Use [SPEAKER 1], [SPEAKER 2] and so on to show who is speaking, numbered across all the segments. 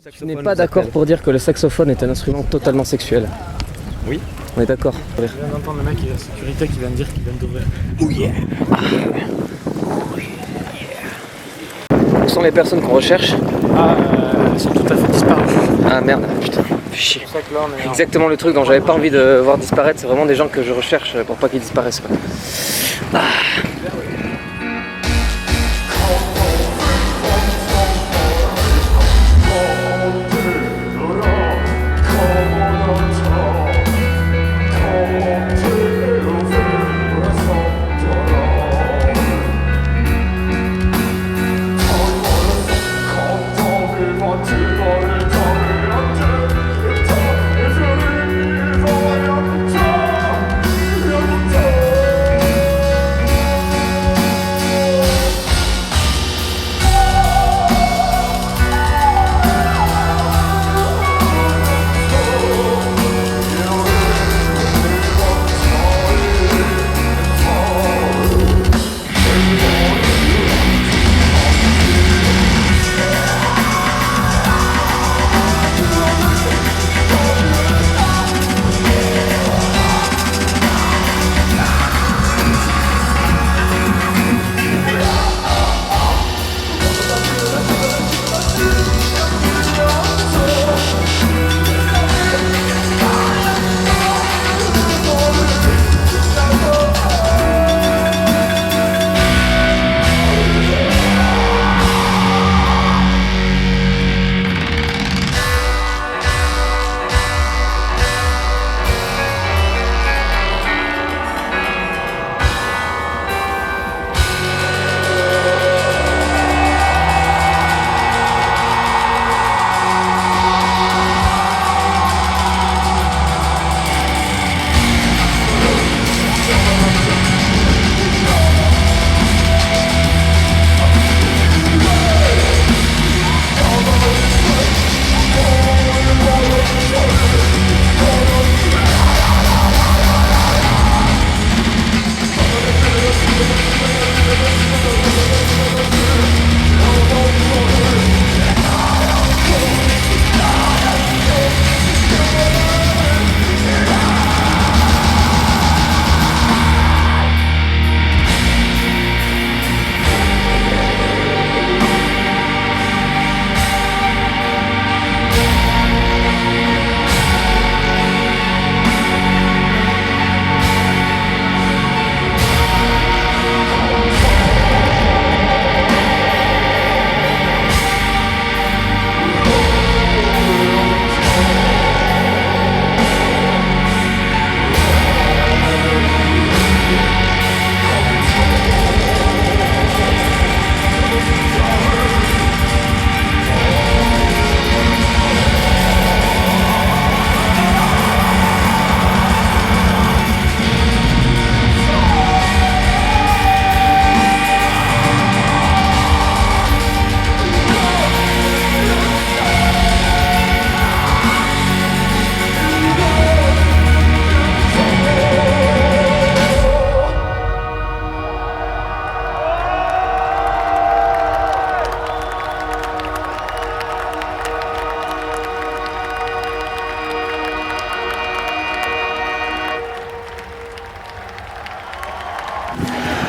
[SPEAKER 1] Tu n'es pas d'accord pour dire que le saxophone est un instrument totalement sexuel?
[SPEAKER 2] Oui.
[SPEAKER 1] On est d'accord.
[SPEAKER 3] Je viens d'entendre le mec de la sécurité qui vient de dire qu'il vient d'ouvrir.
[SPEAKER 1] Oh yeah. Où sont les personnes qu'on recherche?
[SPEAKER 3] Elles sont tout à fait disparues.
[SPEAKER 1] Ah merde, putain, fais chier.
[SPEAKER 3] C'est pour ça que là on est
[SPEAKER 1] Exactement le truc dont j'avais pas envie de voir disparaître, c'est vraiment des gens que je recherche pour pas qu'ils disparaissent quoi. Ah.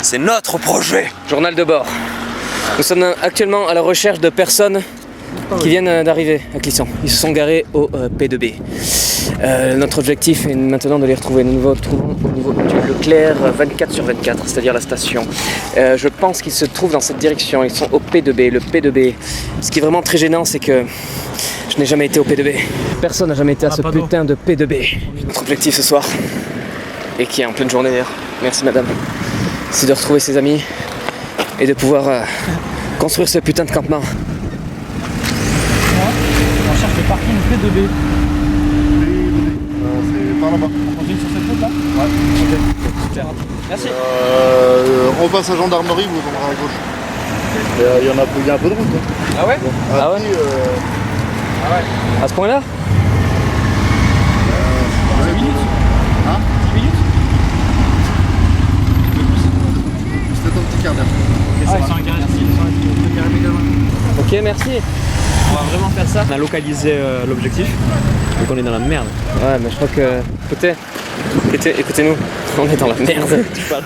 [SPEAKER 2] C'est notre projet.
[SPEAKER 1] Journal de bord. Nous sommes actuellement à la recherche de personnes qui viennent d'arriver à Clisson. Ils se sont garés au P2B. Notre objectif est maintenant de les retrouver. Nous nous retrouvons au niveau du Leclerc 24/24, c'est-à-dire la station. Je pense qu'ils se trouvent dans cette direction. Ils sont au P2B, le P2B. Ce qui est vraiment très gênant, c'est que je n'ai jamais été au P2B. Personne n'a jamais été à ce putain de P2B. Notre objectif ce soir, et qui est en pleine journée d'ailleurs, merci madame, c'est de retrouver ses amis et de pouvoir construire ce putain de campement.
[SPEAKER 3] On cherche le parking P2B.
[SPEAKER 4] C'est par là-bas.
[SPEAKER 3] On continue sur cette route là?
[SPEAKER 4] Ouais.
[SPEAKER 3] Ok, super. Merci.
[SPEAKER 4] On passe à gendarmerie, vous tombera à gauche. Il y a un peu de route. Hein.
[SPEAKER 1] Ah ouais? Ah ouais?
[SPEAKER 3] Ah ouais.
[SPEAKER 1] À ce point-là?
[SPEAKER 3] 10 minutes.
[SPEAKER 4] Hein?
[SPEAKER 3] 10 minutes.
[SPEAKER 4] C'est un petit quart d'heure.
[SPEAKER 3] Ah, ils sont un garage ici, ils sont un garage méga loin.
[SPEAKER 1] Ok, merci.
[SPEAKER 3] On va vraiment faire ça. On a localisé l'objectif. Donc on est dans la merde.
[SPEAKER 1] Ouais, mais je crois que... Écoutez-nous, on est dans la merde.
[SPEAKER 3] Tu parles.